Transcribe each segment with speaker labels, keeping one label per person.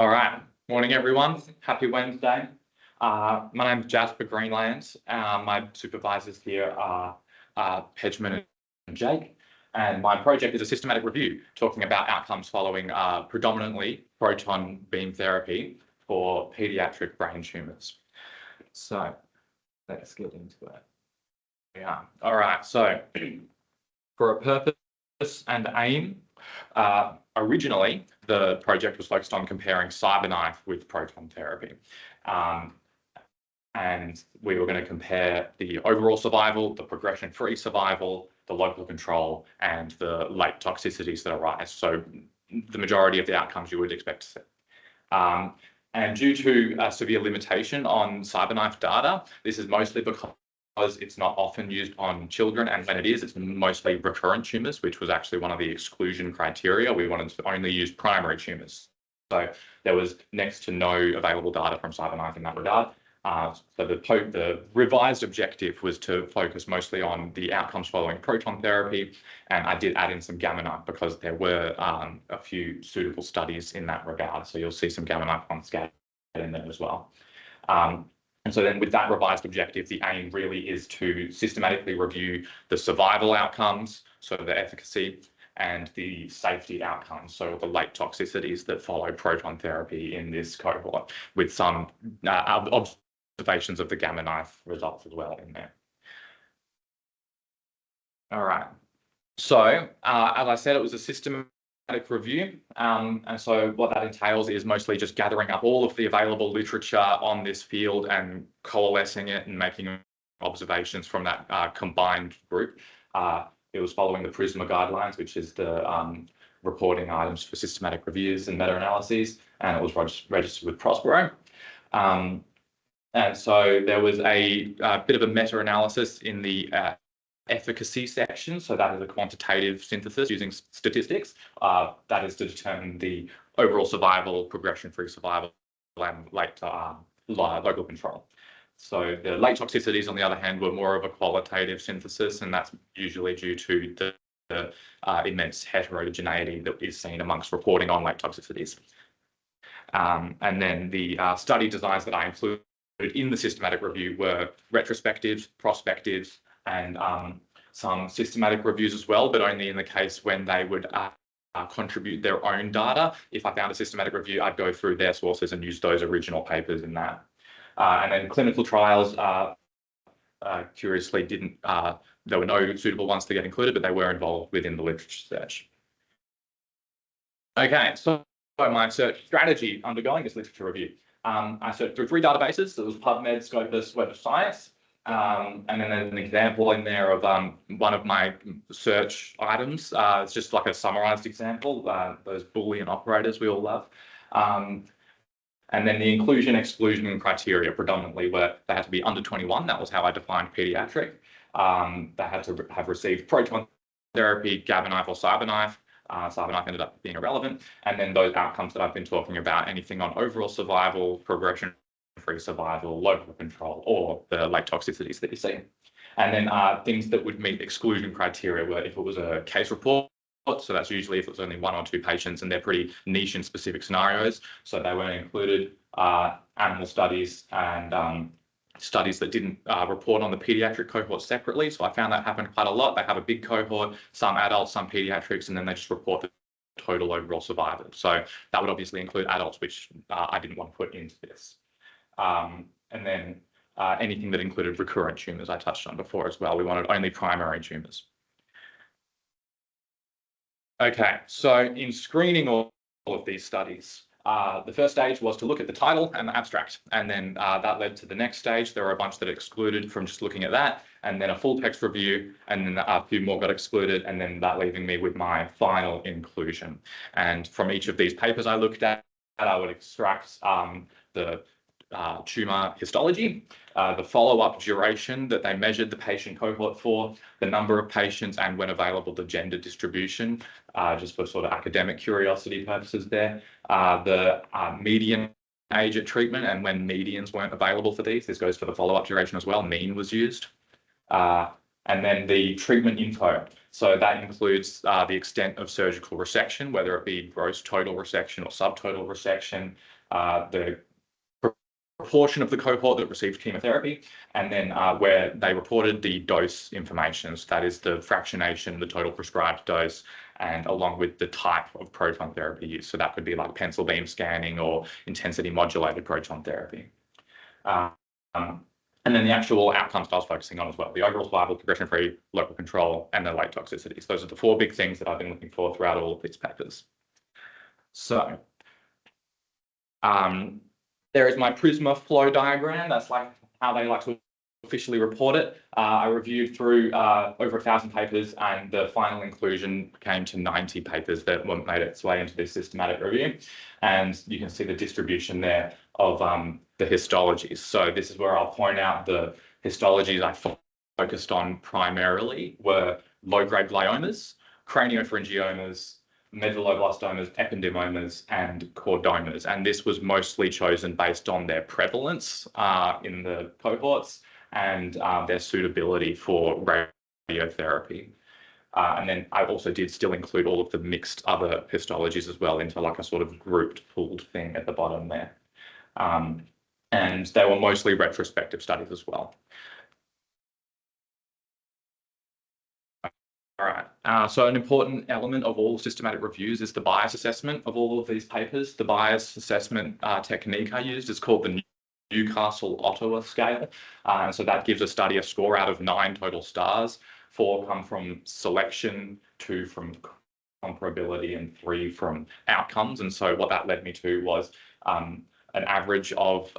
Speaker 1: All right. Morning, everyone. Happy Wednesday. My name's Jasper Greenland. My supervisors here are Hedgeman and Jake. And my project is a systematic review talking about outcomes following predominantly proton beam therapy for pediatric brain tumours. So let's get into it. Yeah. All right. So for a purpose and aim, originally, the project was focused on comparing CyberKnife with proton therapy. And we were going to compare the overall survival, the progression-free survival, the local control, and the late toxicities that arise. So the majority of the outcomes you would expect to see. And due to a severe limitation on CyberKnife data, this is mostly because it's not often used on children, and when it is, it's mostly recurrent tumours, which was actually one of the exclusion criteria. We wanted to only use primary tumours. So there was next to no available data from CyberKnife in that regard. So the revised objective was to focus mostly on the outcomes following proton therapy, and I did add in some gamma knife because there were a few suitable studies in that regard. So you'll see some gamma knife on scan in there as well. And so then with that revised objective, the aim really is to systematically review the survival outcomes, so the efficacy, and the safety outcomes, so the late toxicities that follow proton therapy in this cohort, with some observations of the gamma knife results as well in there. All right. So as I said, it was a systematic review. And so what that entails is mostly just gathering up all of the available literature on this field and coalescing it and making observations from that combined group. It was following the PRISMA guidelines, which is the reporting items for systematic reviews and meta-analyses, and it was registered with Prospero. And so there was a bit of a meta-analysis in the efficacy section. So that is a quantitative synthesis using statistics. That is to determine the overall survival, progression-free survival, and late local control. So the late toxicities, on the other hand, were more of a qualitative synthesis, and that's usually due to the immense heterogeneity that is seen amongst reporting on late toxicities. And then the study designs that I included in the systematic review were retrospective, prospective, and some systematic reviews as well, but only in the case when they would contribute their own data. If I found a systematic review, I'd go through their sources and use those original papers in that. And then clinical trials, curiously, there were no suitable ones to get included, but they were involved within the literature search. Okay, so my search strategy undergoing this literature review. I searched through 3 databases. There was PubMed, Scopus, Web of Science. And then there's an example in there of one of my search items. It's just like a summarized example, those Boolean operators we all love. And then the inclusion exclusion criteria predominantly were they had to be under 21. That was how I defined pediatric. They had to have received proton therapy, gamma knife, or CyberKnife. CyberKnife ended up being irrelevant. And then those outcomes that I've been talking about, anything on overall survival, progression-free survival, local control, or the late toxicities that you see. And then things that would meet exclusion criteria were if it was a case report. So that's usually if it's only 1 or 2 patients, and they're pretty niche and specific scenarios. So they weren't included. Animal studies and studies that didn't report on the pediatric cohort separately. So I found that happened quite a lot. They have a big cohort, some adults, some pediatrics, and then they just report the total overall survival. So that would obviously include adults, which I didn't want to put into this. And then anything that included recurrent tumours I touched on before as well. We wanted only primary tumours. Okay, so in screening all of these studies, the first stage was to look at the title and the abstract, and then that led to the next stage. There were a bunch that excluded from just looking at that, and then a full text review, and then a few more got excluded, and then that leaving me with my final inclusion. And from each of these papers I looked at, I would extract the tumour histology, the follow-up duration that they measured the patient cohort for, the number of patients, and when available, the gender distribution, just for sort of academic curiosity purposes there, the median age at treatment, and when medians weren't available for these. This goes for the follow-up duration as well. Mean was used. And then the treatment info. So that includes the extent of surgical resection, whether it be gross total resection or subtotal resection, the proportion of the cohort that received chemotherapy, and then where they reported the dose information. So that is the fractionation, the total prescribed dose, and along with the type of proton therapy used. So that could be like pencil beam scanning or intensity modulated proton therapy. And then the actual outcomes I was focusing on as well, the overall survival, progression-free, local control, and the late toxicities. Those are the 4 big things that I've been looking for throughout all of these papers. So there is my PRISMA flow diagram. That's like how they like to officially report it. I reviewed through over 1,000 papers, and the final inclusion came to 90 papers that made its way into this systematic review. And you can see the distribution there of the histologies. So this is where I'll point out the histologies I focused on primarily were low-grade gliomas, craniopharyngiomas, medulloblastomas, ependymomas, and chordomas. And this was mostly chosen based on their prevalence in the cohorts and their suitability for radiotherapy. And then I also did still include all of the mixed other histologies as well into like a sort of grouped, pooled thing at the bottom there. And they were mostly retrospective studies as well. All right, so an important element of all systematic reviews is the bias assessment of all of these papers. The bias assessment technique I used is called the Newcastle-Ottawa scale. And so that gives a study a score out of 9 total stars. 4 come from selection, 2 from comparability, and 3 from outcomes. And so what that led me to was an average of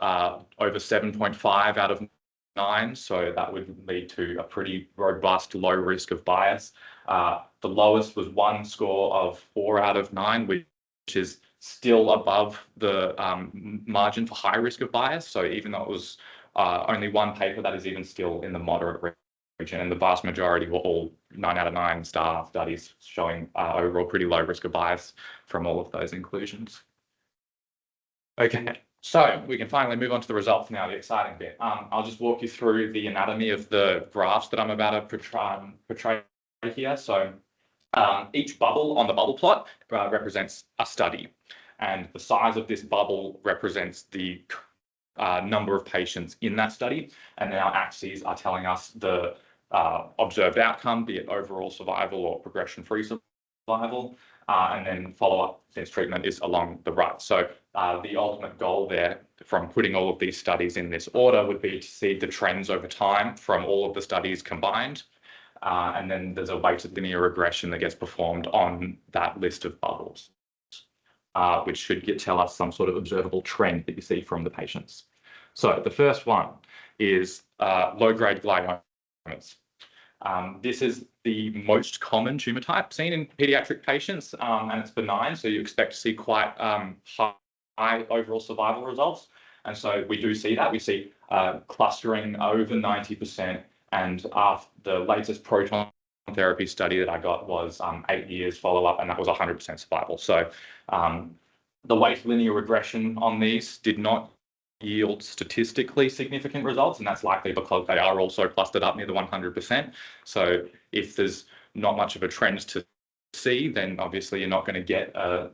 Speaker 1: over 7.5 out of 9. So that would lead to a pretty robust low risk of bias. The lowest was one score of 4 out of 9, which is still above the margin for high risk of bias. So even though it was only one paper, that is even still in the moderate region, and the vast majority were all 9 out of 9 star studies showing overall pretty low risk of bias from all of those inclusions. Okay, so we can finally move on to the results now, the exciting bit. I'll just walk you through the anatomy of the graphs that I'm about to portray here. So each bubble on the bubble plot represents a study, and the size of this bubble represents the number of patients in that study, and then our axes are telling us the observed outcome, be it overall survival or progression-free survival, and then follow-up since treatment is along the right. So the ultimate goal there from putting all of these studies in this order would be to see the trends over time from all of the studies combined. And then there's a weighted linear regression that gets performed on that list of bubbles, which should tell us some sort of observable trend that you see from the patients. So the first one is low-grade gliomas. This is the most common tumour type seen in paediatric patients, and it's benign, so you expect to see quite high overall survival results. And so we do see that. We see clustering over 90%, and the latest proton therapy study that I got was 8 years follow-up, and that was 100% survival. So the weighted linear regression on these did not yield statistically significant results, and that's likely because they are also clustered up near the 100%. So if there's not much of a trend to see, then obviously you're not going to get a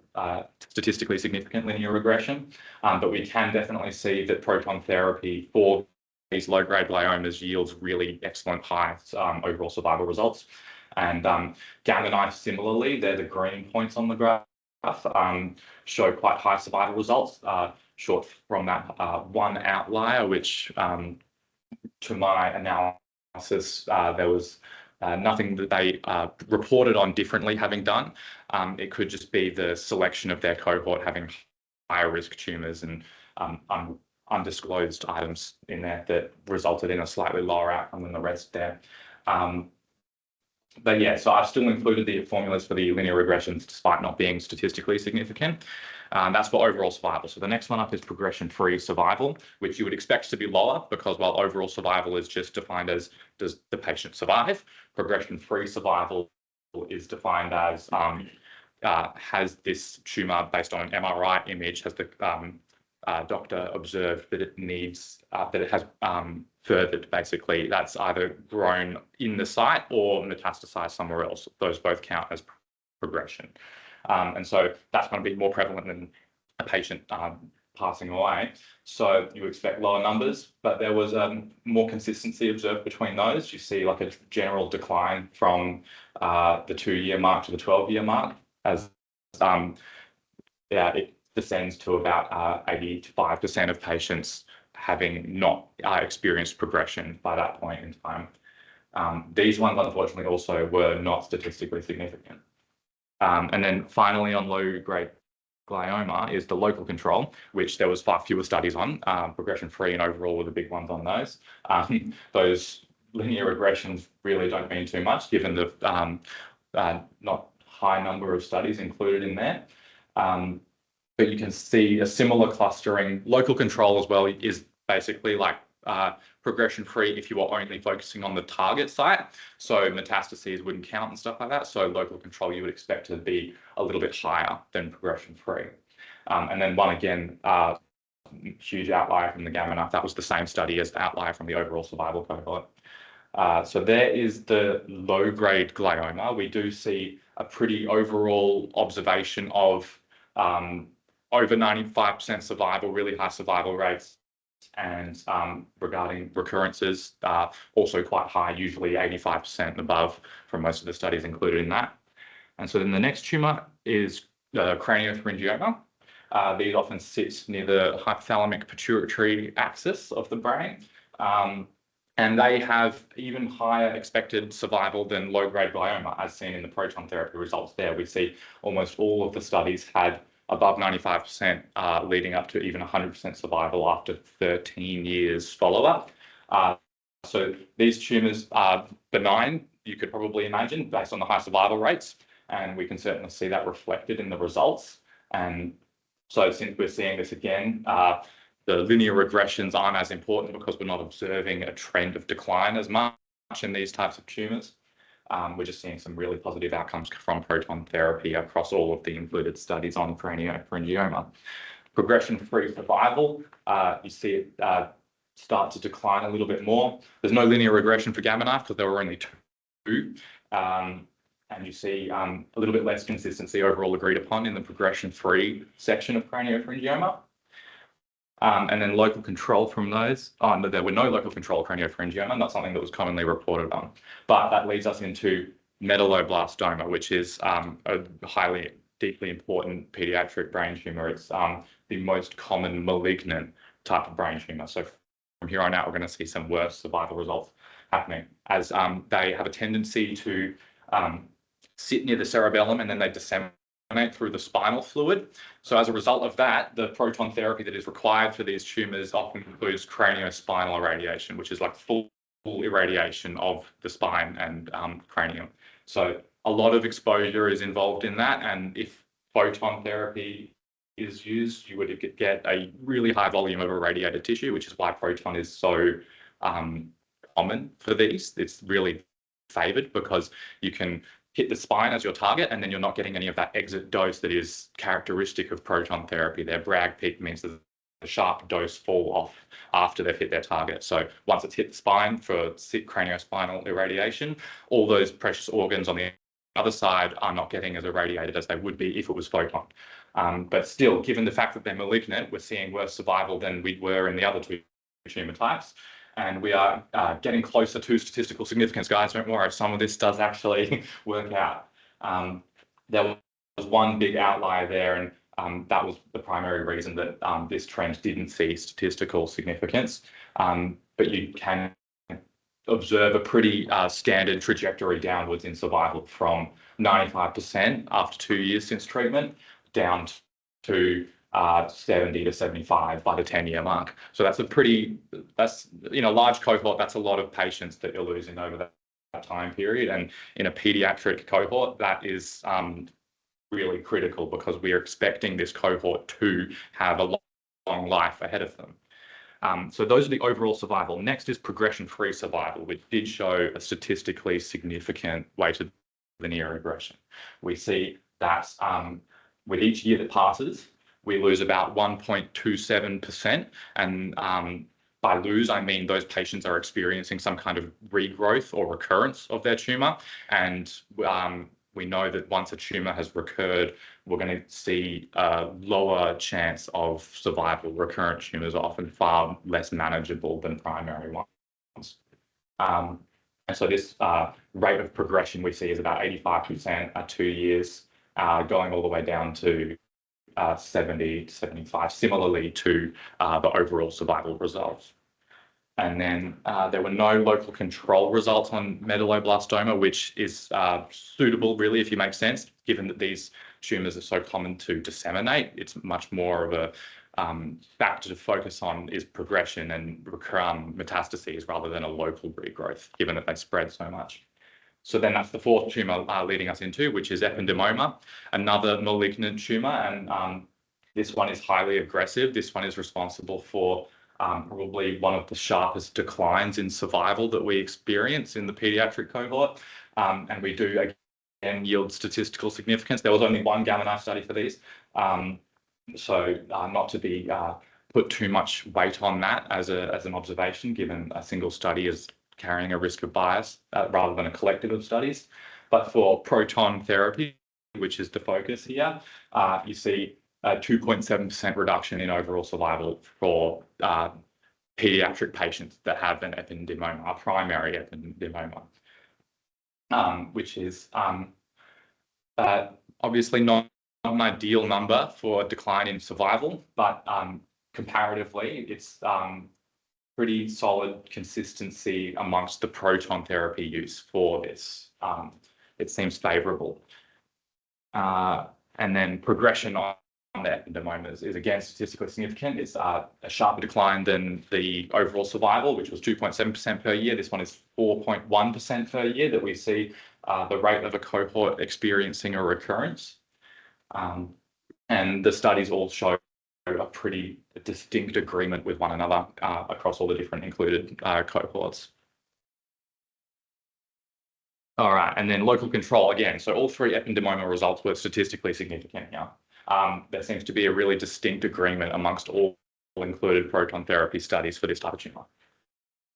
Speaker 1: statistically significant linear regression. But we can definitely see that proton therapy for these low-grade gliomas yields really excellent high overall survival results. And Gamma knife, similarly, they're the green points on the graph, show quite high survival results, short from that one outlier, which to my analysis, there was nothing that they reported on differently having done. It could just be the selection of their cohort having higher risk tumours and undisclosed items in there that resulted in a slightly lower outcome than the rest there. But yeah, so I've still included the formulas for the linear regressions despite not being statistically significant. That's for overall survival. So the next one up is progression-free survival, which you would expect to be lower because while overall survival is just defined as does the patient survive, progression-free survival is defined as has this tumour based on an MRI image, has the doctor observed that it needs, that it has furthered, basically. That's either grown in the site or metastasized somewhere else. Those both count as progression. And so that's going to be more prevalent than a patient passing away. So you expect lower numbers, but there was more consistency observed between those. You see like a general decline from the 2-year mark to the 12-year mark, as it descends to about 85% of patients having not experienced progression by that point in time. These ones, unfortunately, also were not statistically significant. And then finally, on low-grade glioma is the local control, which there was far fewer studies on. Progression-free and overall were the big ones on those. Those linear regressions really don't mean too much, given the not high number of studies included in there. But you can see a similar clustering. Local control as well is basically like progression-free if you are only focusing on the target site. So metastases wouldn't count and stuff like that. So local control you would expect to be a little bit higher than progression-free. And then one again, huge outlier from the gamma knife. That was the same study as the outlier from the overall survival cohort. So there is the low-grade glioma. We do see a pretty overall observation of over 95% survival, really high survival rates, and regarding recurrences, also quite high, usually 85% and above from most of the studies included in that. And so then the next tumour is craniopharyngioma. These often sit near the hypothalamic pituitary axis of the brain. And they have even higher expected survival than low-grade glioma, as seen in the proton therapy results there. We see almost all of the studies had above 95%, leading up to even 100% survival after 13 years follow-up. So these tumours are benign, you could probably imagine, based on the high survival rates, and we can certainly see that reflected in the results. And so since we're seeing this again, the linear regressions aren't as important because we're not observing a trend of decline as much in these types of tumours. We're just seeing some really positive outcomes from proton therapy across all of the included studies on craniopharyngioma. Progression-free survival, you see it start to decline a little bit more. There's no linear regression for gamma knife because there were only 2. And you see a little bit less consistency overall agreed upon in the progression-free section of craniopharyngioma. And then local control from those. No, there were no local control craniopharyngioma, not something that was commonly reported on. But that leads us into medulloblastoma, which is a highly, deeply important pediatric brain tumour. It's the most common malignant type of brain tumour. So from here on out, we're going to see some worse survival results happening, as they have a tendency to sit near the cerebellum and then they disseminate through the spinal fluid. So as a result of that, the proton therapy that is required for these tumours often includes craniospinal irradiation, which is like full irradiation of the spine and cranium. So a lot of exposure is involved in that, and if photon therapy is used, you would get a really high volume of irradiated tissue, which is why proton is so common for these. It's really favoured because you can hit the spine as your target, and then you're not getting any of that exit dose that is characteristic of proton therapy. Their Bragg peak means that the sharp dose fall off after they've hit their target. So once it's hit the spine for craniospinal irradiation, all those precious organs on the other side are not getting as irradiated as they would be if it was photon. But still, given the fact that they're malignant, we're seeing worse survival than we were in the other 2 tumour types. And we are getting closer to statistical significance, guys. Don't worry, some of this does actually work out. There was one big outlier there, and that was the primary reason that this trend didn't see statistical significance. But you can observe a pretty standard trajectory downwards in survival from 95% after 2 years since treatment down to 70 to 75 by the 10-year mark. So that's a pretty, large cohort. That's a lot of patients that you're losing over that time period. And in a pediatric cohort, that is really critical because we are expecting this cohort to have a long life ahead of them. So those are the overall survival. Next is progression-free survival, which did show a statistically significant weighted linear regression. We see that with each year that passes, we lose about 1.27%. And by lose, I mean those patients are experiencing some kind of regrowth or recurrence of their tumour. And we know that once a tumour has recurred, we're going to see a lower chance of survival. Recurrent tumours are often far less manageable than primary ones. And so this rate of progression we see is about 85% at 2 years, going all the way down to 70 to 75, similarly to the overall survival results. And then there were no local control results on medulloblastoma, which is suitable, really, if you make sense, given that these tumours are so common to disseminate. It's much more of a factor to focus on is progression and metastases rather than a local regrowth, given that they spread so much. So then that's the fourth tumour leading us into, which is ependymoma, another malignant tumour. And this one is highly aggressive. This one is responsible for probably one of the sharpest declines in survival that we experience in the paediatric cohort. And we do, again, yield statistical significance. There was only one gamma knife study for these. So not to be put too much weight on that as an observation, given a single study is carrying a risk of bias rather than a collective of studies. But for proton therapy, which is the focus here, you see a 2.7% reduction in overall survival for pediatric patients that have an ependymoma, a primary ependymoma, which is obviously not an ideal number for decline in survival, but comparatively, it's pretty solid consistency amongst the proton therapy use for this. It seems favourable. And then progression on the ependymomas is again statistically significant. It's a sharper decline than the overall survival, which was 2.7% per year. This one is 4.1% per year that we see the rate of a cohort experiencing a recurrence. And the studies all show a pretty distinct agreement with one another across all the different included cohorts. All right, and then local control again. So all three ependymoma results were statistically significant here. There seems to be a really distinct agreement amongst all included proton therapy studies for this type of tumour.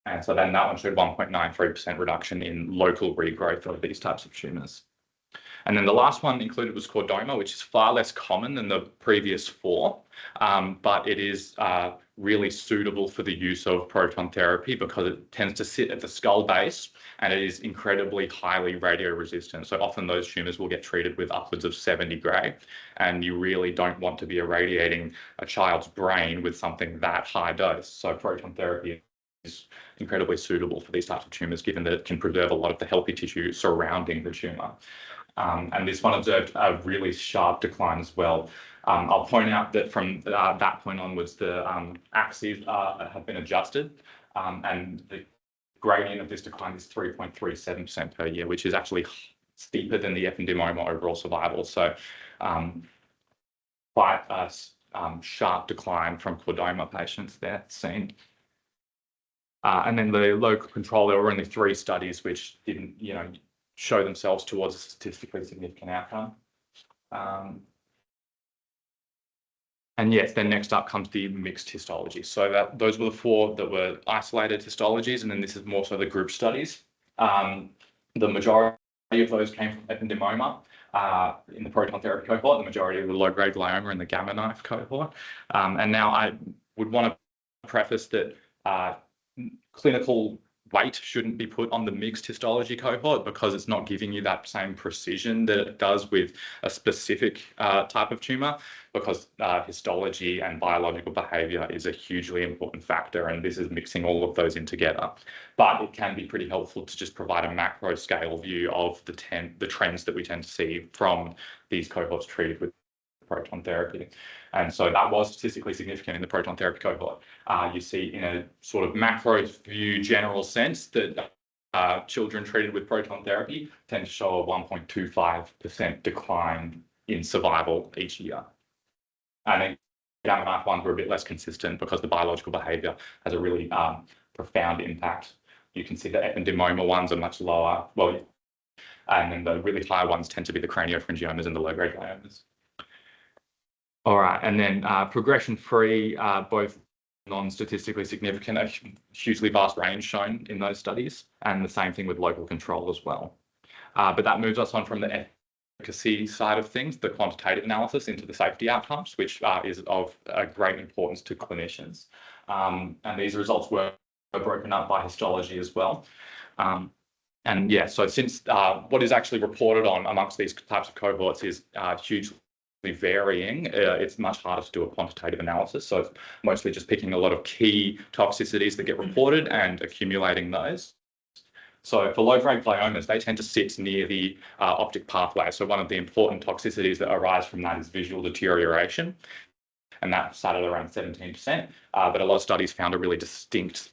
Speaker 1: And so then that one showed 1.93% reduction in local regrowth of these types of tumours. And then the last one included was chordoma, which is far less common than the previous four, but it is really suitable for the use of proton therapy because it tends to sit at the skull base and it is incredibly highly radioresistant. So often those tumours will get treated with upwards of 70 gray, and you really don't want to be irradiating a child's brain with something that high dose. So proton therapy is incredibly suitable for these types of tumours, given that it can preserve a lot of the healthy tissue surrounding the tumour. And this one observed a really sharp decline as well. I'll point out that from that point onwards, the axes have been adjusted, and the gradient of this decline is 3.37% per year, which is actually steeper than the ependymoma overall survival. So quite a sharp decline from chordoma patients there seen. And then the local control, there were only 3 studies which didn't, show themselves towards a statistically significant outcome. And yes, then next up comes the mixed histology. So those were the 4 that were isolated histologies, and then this is more so the group studies. The majority of those came from ependymoma in the proton therapy cohort, the majority of the low-grade glioma in the gamma knife cohort. And now I would want to preface that clinical weight shouldn't be put on the mixed histology cohort because it's not giving you that same precision that it does with a specific type of tumour, because histology and biological behaviour is a hugely important factor, and this is mixing all of those in together. But it can be pretty helpful to just provide a macro scale view of the trends that we tend to see from these cohorts treated with proton therapy. And so that was statistically significant in the proton therapy cohort. You see in a sort of macro view general sense that children treated with proton therapy tend to show a 1.25% decline in survival each year. And then gamma knife ones were a bit less consistent because the biological behaviour has a really profound impact. You can see the ependymoma ones are much lower, and then the really high ones tend to be the craniopharyngiomas and the low-grade gliomas. All right, and then progression-free, both non-statistically significant, a hugely vast range shown in those studies, and the same thing with local control as well. But that moves us on from the efficacy side of things, the quantitative analysis, into the safety outcomes, which is of great importance to clinicians. And these results were broken up by histology as well. And yeah, so since what is actually reported on amongst these types of cohorts is hugely varying, it's much harder to do a quantitative analysis. So it's mostly just picking a lot of key toxicities that get reported and accumulating those. So for low-grade gliomas, they tend to sit near the optic pathway. So one of the important toxicities that arise from that is visual deterioration, and that sat at around 17%. But a lot of studies found a really distinct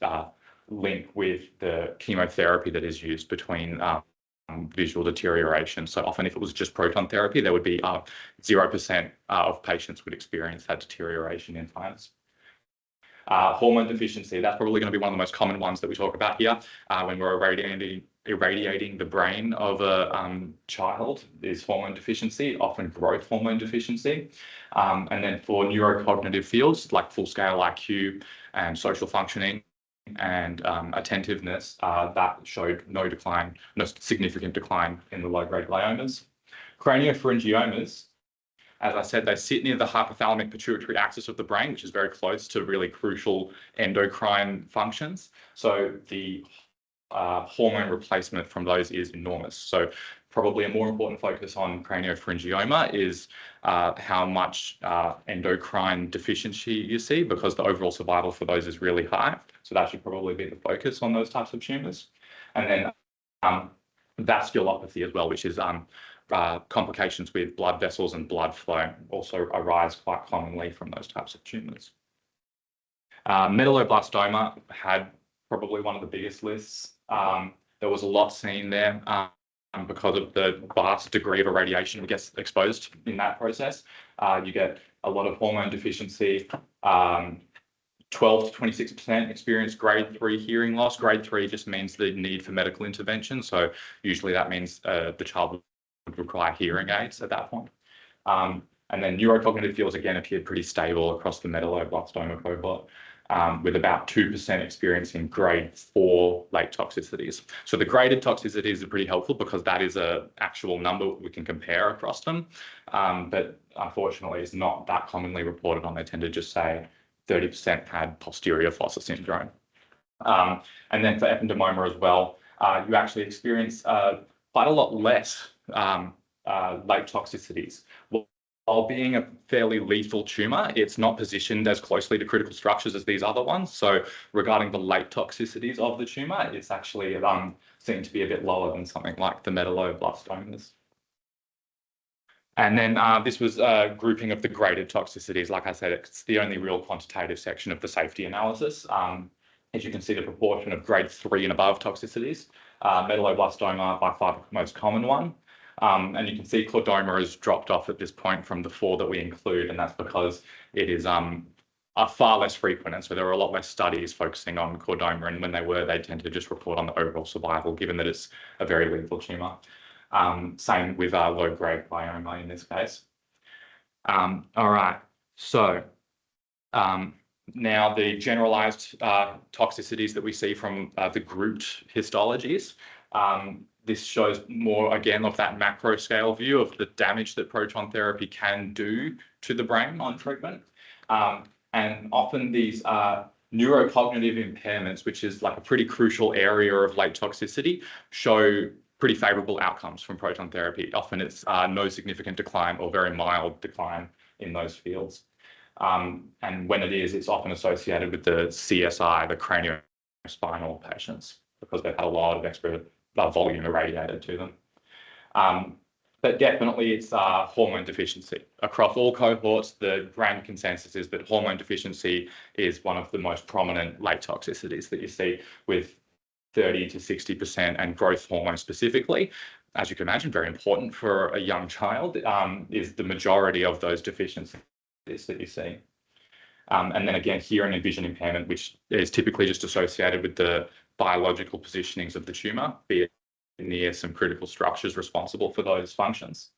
Speaker 1: link with the chemotherapy that is used between visual deterioration. So often if it was just proton therapy, there would be 0% of patients would experience that deterioration in times. Hormone deficiency, that's probably going to be one of the most common ones that we talk about here when we're irradiating the brain of a child is hormone deficiency, often growth hormone deficiency. And then for neurocognitive fields like full-scale IQ and social functioning and attentiveness, that showed no significant decline in the low-grade gliomas. Craniopharyngiomas, as I said, they sit near the hypothalamic pituitary axis of the brain, which is very close to really crucial endocrine functions. So the hormone replacement from those is enormous. So probably a more important focus on craniopharyngioma is how much endocrine deficiency you see, because the overall survival for those is really high. So that should probably be the focus on those types of tumours. And then vasculopathy as well, which is complications with blood vessels and blood flow also arise quite commonly from those types of tumours. Medulloblastoma had probably one of the biggest lists. There was a lot seen there because of the vast degree of irradiation that gets exposed in that process. You get a lot of hormone deficiency. 12 to 26% experience grade 3 hearing loss. Grade 3 just means the need for medical intervention. So usually that means the child would require hearing aids at that point. And then neurocognitive fields again appeared pretty stable across the medulloblastoma cohort, with about 2% experiencing grade 4 late toxicities. So the graded toxicities are pretty helpful because that is an actual number we can compare across them. But unfortunately, it's not that commonly reported on. They tend to just say 30% had posterior fossa syndrome. And then for ependymoma as well, you actually experience quite a lot less late toxicities. While being a fairly lethal tumour, it's not positioned as closely to critical structures as these other ones. So regarding the late toxicities of the tumour, it's actually seen to be a bit lower than something like the medulloblastomas. And then this was a grouping of the graded toxicities. Like I said, it's the only real quantitative section of the safety analysis. As you can see, the proportion of grade 3 and above toxicities, medulloblastoma by far the most common one. And you can see chordoma has dropped off at this point from the 4 that we include, and that's because it is far less frequent. And so there are a lot less studies focusing on chordoma, and when they were, they tend to just report on the overall survival, given that it's a very lethal tumour. Same with low-grade glioma in this case. All right, so now the generalized toxicities that we see from the grouped histologies. This shows more, again, of that macro scale view of the damage that proton therapy can do to the brain on treatment. And often these neurocognitive impairments, which is like a pretty crucial area of late toxicity, show pretty favorable outcomes from proton therapy. Often it's no significant decline or very mild decline in those fields. And when it is, it's often associated with the CSI, the craniospinal patients, because they've had a lot of extra volume irradiated to them. But definitely it's hormone deficiency. Across all cohorts, the grand consensus is that hormone deficiency is one of the most prominent late toxicities that you see, with 30 to 60%, and growth hormone specifically, as you can imagine, very important for a young child, is the majority of those deficiencies that you see. And then again, hearing and vision impairment, which is typically just associated with the biological positionings of the tumour, be it near some critical structures responsible for those functions.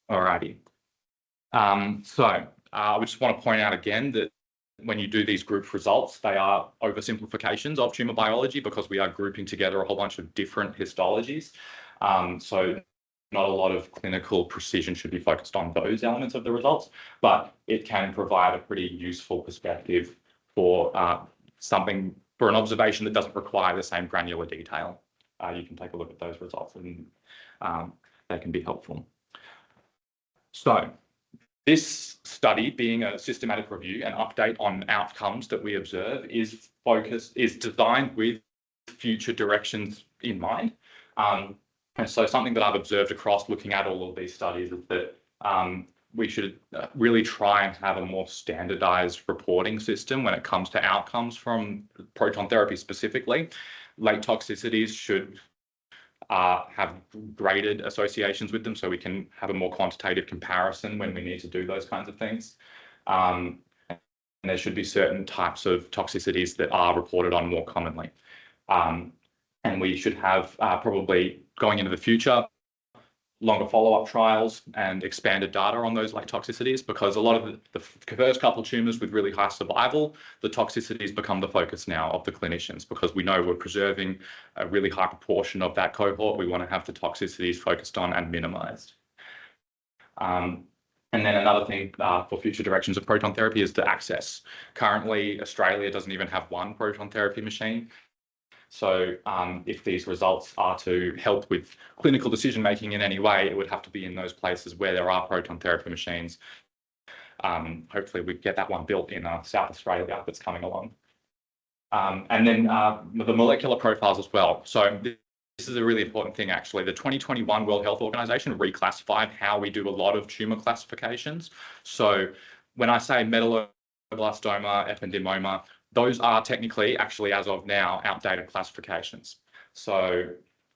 Speaker 1: Alrighty. So I would just want to point out again that when you do these group results, they are oversimplifications of tumour biology because we are grouping together a whole bunch of different histologies. So not a lot of clinical precision should be focused on those elements of the results, but it can provide a pretty useful perspective for for an observation that doesn't require the same granular detail. You can take a look at those results and they can be helpful. So this study, being a systematic review and update on outcomes that we observe, is designed with future directions in mind. And so something that I've observed across looking at all of these studies is that we should really try and have a more standardized reporting system when it comes to outcomes from proton therapy specifically. Late toxicities should have graded associations with them so we can have a more quantitative comparison when we need to do those kinds of things. And there should be certain types of toxicities that are reported on more commonly. And we should have probably going into the future, longer follow-up trials and expanded data on those late toxicities, because a lot of the first couple of tumours with really high survival, the toxicities become the focus now of the clinicians because we know we're preserving a really high proportion of that cohort. We want to have the toxicities focused on and minimised. And then another thing for future directions of proton therapy is the access. Currently, Australia doesn't even have one proton therapy machine. So if these results are to help with clinical decision-making in any way, it would have to be in those places where there are proton therapy machines. Hopefully we get that one built in South Australia that's coming along. And then the molecular profiles as well. So this is a really important thing, actually. The 2021 World Health Organization reclassified how we do a lot of tumour classifications. So when I say medulloblastoma, ependymoma, those are technically, actually, as of now, outdated classifications. So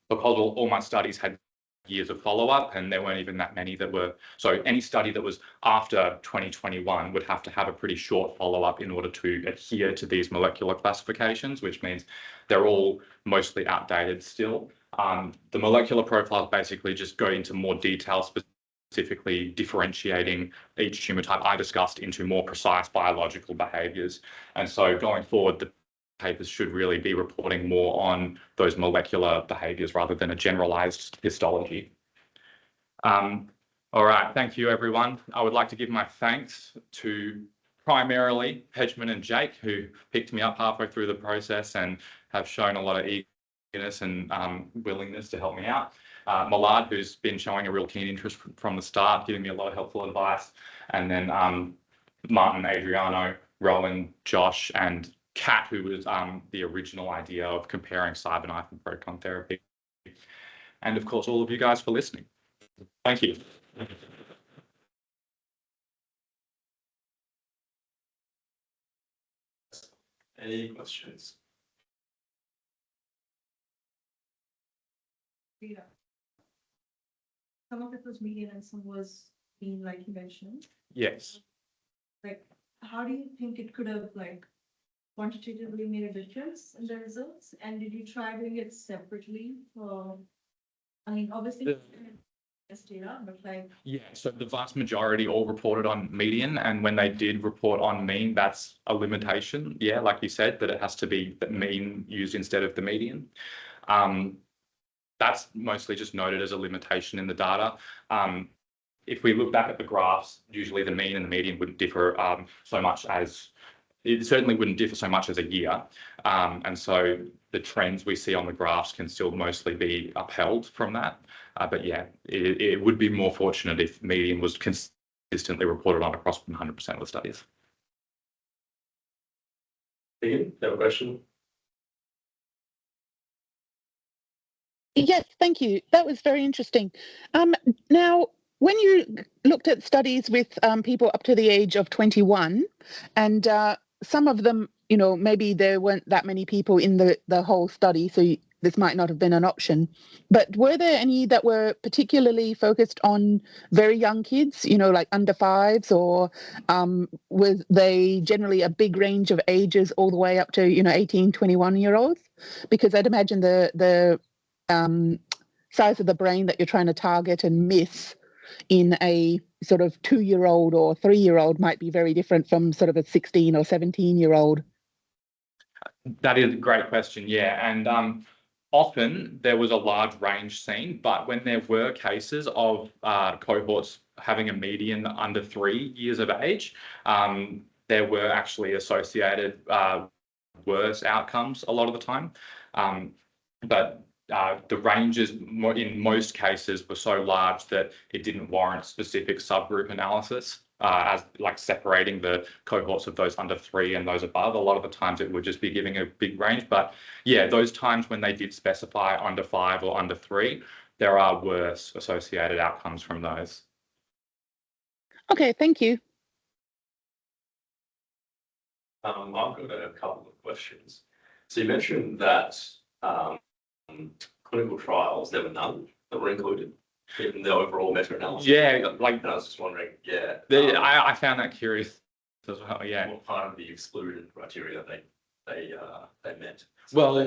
Speaker 1: because all my studies had years of follow-up and there weren't even that many that were, so any study that was after 2021 would have to have a pretty short follow-up in order to adhere to these molecular classifications, which means they're all mostly outdated still. The molecular profiles basically just go into more detail, specifically differentiating each tumour type I discussed into more precise biological behaviours. And so going forward, the papers should really be reporting more on those molecular behaviours rather than a generalised histology. All right, thank you, everyone. I would like to give my thanks to primarily Pejman and Jake, who picked me up halfway through the process and have shown a lot of eagerness and willingness to help me out. Millard, who's been showing a real keen interest from the start, giving me a lot of helpful advice. And then Martin, Adriano, Rowan, Josh, and Kat, who was the original idea of comparing CyberKnife and proton therapy. And of course, all of you guys for listening. Thank you.
Speaker 2: Any questions?
Speaker 3: Yeah. Some of it was median and some was mean, like you mentioned.
Speaker 1: Yes.
Speaker 3: Like, how do you think it could have quantitatively made a difference in the results? And did you try doing it separately? I mean, obviously, this data, but
Speaker 1: yeah. So the vast majority all reported on median, and when they did report on mean, that's a limitation. Yeah, like you said, that it has to be the mean used instead of the median. That's mostly just noted as a limitation in the data. If we look back at the graphs, usually the mean and the median wouldn't differ so much as, it certainly wouldn't differ so much as a year. And so the trends we see on the graphs can still mostly be upheld from that. But yeah, it would be more fortunate if median was consistently reported on across 100% of the studies.
Speaker 2: Ian, you have a question?
Speaker 4: Yes, thank you. That was very interesting. Now, when you looked at studies with people up to the age of 21, and some of them, you know, maybe there weren't that many people in the whole study, so this might not have been an option. But were there any that were particularly focused on very young kids, you know, like under fives, or were they generally a big range of ages all the way up to, you know, 18, 21-year-olds? Because I'd imagine the size of the brain that you're trying to target and miss in a sort of 2-year-old or 3-year-old might be very different from sort of a 16 or 17-year-old?
Speaker 1: That is a great question, yeah. And often there was a large range seen, but when there were cases of cohorts having a median under 3 years of age, there were actually associated worse outcomes a lot of the time. But the ranges in most cases were so large that it didn't warrant specific subgroup analysis, as like separating the cohorts of those under 3 and those above. A lot of the times it would just be giving a big range. But yeah, those times when they did specify under 5 or under 3, there are worse associated outcomes from those.
Speaker 4: Okay, thank you.
Speaker 2: I've got a couple of questions. So you mentioned that clinical trials, there were none that were included in the overall meta-analysis.
Speaker 1: Yeah, like
Speaker 2: and I was just wondering, yeah.
Speaker 1: I found that curious as well. Yeah.
Speaker 2: What part of the excluded criteria they met?
Speaker 1: Well,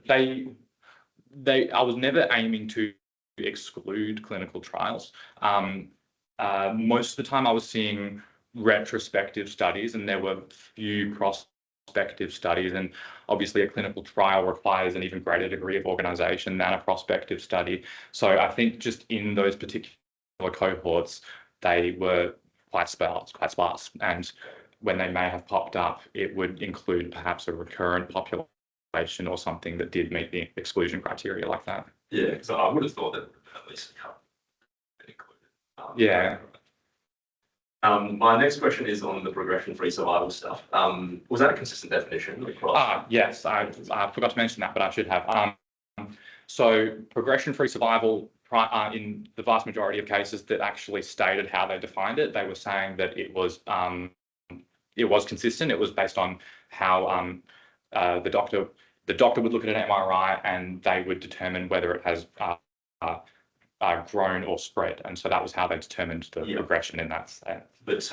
Speaker 1: I was never aiming to exclude clinical trials. Most of the time I was seeing retrospective studies, and there were few prospective studies, and obviously a clinical trial requires an even greater degree of organization than a prospective study. So I think just in those particular cohorts, they were quite sparse, and when they may have popped up, it would include perhaps a recurrent population or something that did meet the exclusion criteria like that.
Speaker 2: Yeah, because I would have thought that at least a couple included.
Speaker 1: Yeah.
Speaker 2: My next question is on the progression-free survival stuff. Was that a consistent definition across?
Speaker 1: Yes, I forgot to mention that, but I should have. So progression-free survival, in the vast majority of cases that actually stated how they defined it, they were saying that it was consistent. It was based on how the doctor would look at an MRI and they would determine whether it has grown or spread, and so that was how they determined the progression in that sense.
Speaker 2: But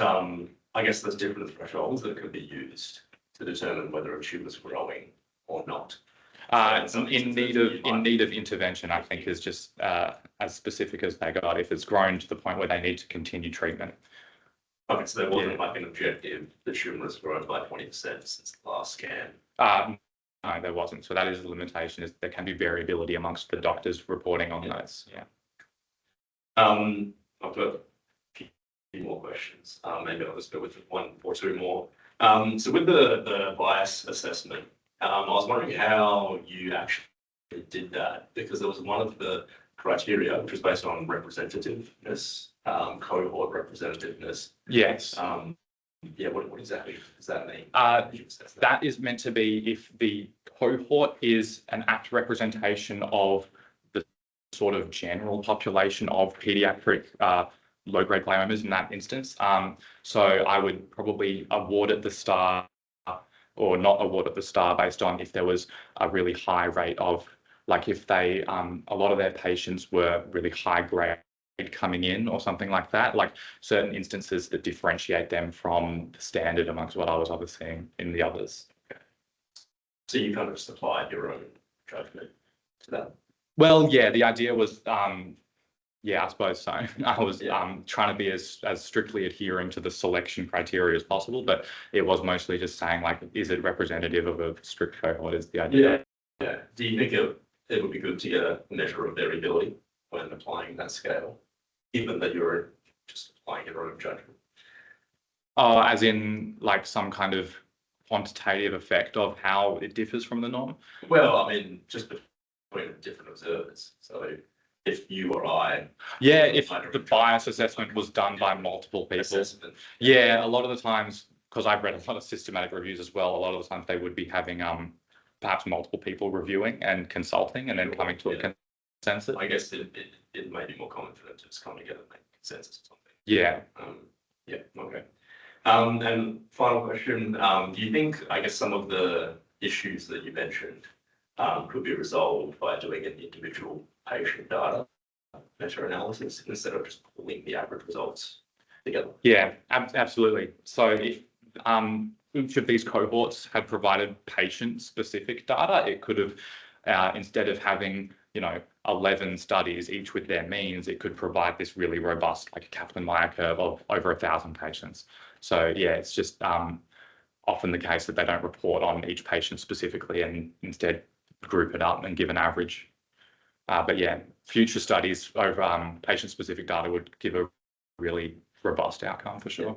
Speaker 2: I guess there's different thresholds that could be used to determine whether a tumour is growing or not.
Speaker 1: In need of intervention, I think, is just as specific as they got. If it's grown to the point where they need to continue treatment.
Speaker 2: Okay, so there wasn't like an objective, the tumour has grown by 20% since the last scan.
Speaker 1: No, there wasn't. So that is a limitation. Is there can be variability amongst the doctors reporting on those. Yeah.
Speaker 2: I've got a few more questions. Maybe I'll just go with 1 or 2 more. So with the bias assessment, I was wondering how you actually did that, because there was one of the criteria which was based on representativeness, cohort representativeness.
Speaker 1: Yes.
Speaker 2: Yeah, what exactly does that mean?
Speaker 1: That is meant to be if the cohort is an apt representation of the sort of general population of paediatric low-grade gliomas in that instance. So I would probably award it the star or not award it the star based on if there was a really high rate of, like if they, a lot of their patients were really high grade coming in or something like that, like certain instances that differentiate them from the standard amongst what I was seeing in the others.
Speaker 2: Okay. So you kind of just applied your own judgment to that?
Speaker 1: Well, yeah, the idea was, yeah, I suppose so. I was trying to be as strictly adhering to the selection criteria as possible, but it was mostly just saying, like, is it representative of a strict cohort is the idea.
Speaker 2: Yeah. Do you think it would be good to get a measure of variability when applying that scale, even that you're just applying your own judgment?
Speaker 1: Oh, as in like some kind of quantitative effect of how it differs from the norm?
Speaker 2: Well, I mean, just between different observers. So if you or I...
Speaker 1: Yeah, if the bias assessment was done by multiple people. Yeah, a lot of the times, because I've read a lot of systematic reviews as well, a lot of the times they would be having perhaps multiple people reviewing and consulting and then coming to a consensus.
Speaker 2: I guess it may be more common for them to just come together and make a consensus or something.
Speaker 1: Yeah.
Speaker 2: Yeah, okay. And final question, do you think, I guess, some of the issues that you mentioned could be resolved by doing an individual patient data meta-analysis instead of just pulling the average results together?
Speaker 1: Yeah, absolutely. So if each of these cohorts had provided patient-specific data, it could have, instead of having, you know, 11 studies, each with their means, it could provide this really robust, like a Kaplan-Meier curve of over 1,000 patients. So yeah, it's just often the case that they don't report on each patient specifically and instead group it up and give an average. But yeah, future studies over patient-specific data would give a really robust outcome for sure.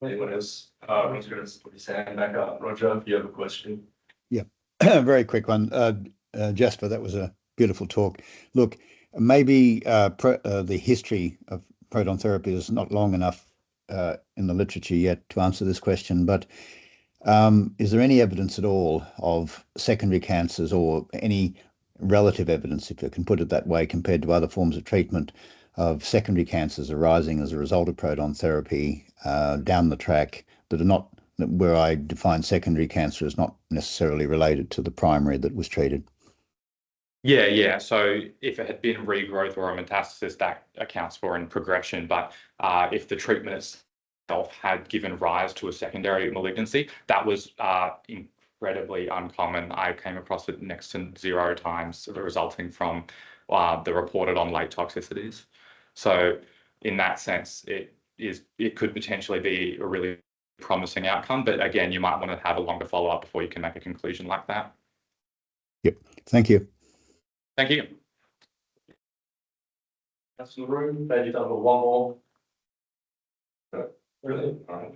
Speaker 2: Anyone else? Roger's going to put his hand back up. Roger, if you have a question.
Speaker 5: Yeah, very quick one. Jasper, that was a beautiful talk. Look, maybe the history of proton therapy is not long enough in the literature yet to answer this question, but is there any evidence at all of secondary cancers or any relative evidence, if you can put it that way, compared to other forms of treatment of secondary cancers arising as a result of proton therapy down the track that are not, where I define secondary cancer as not necessarily related to the primary that was treated?
Speaker 1: Yeah. So if it had been regrowth or a metastasis, that accounts for in progression. But if the treatment itself had given rise to a secondary malignancy, that was incredibly uncommon. I came across it next to 0 times resulting from the reported on late toxicities. So in that sense, it could potentially be a really promising outcome. But again, you might want to have a longer follow-up before you can make a conclusion like that.
Speaker 5: Yep. Thank you.
Speaker 1: Thank you.
Speaker 2: That's the room. Maybe done one more. Really? All right.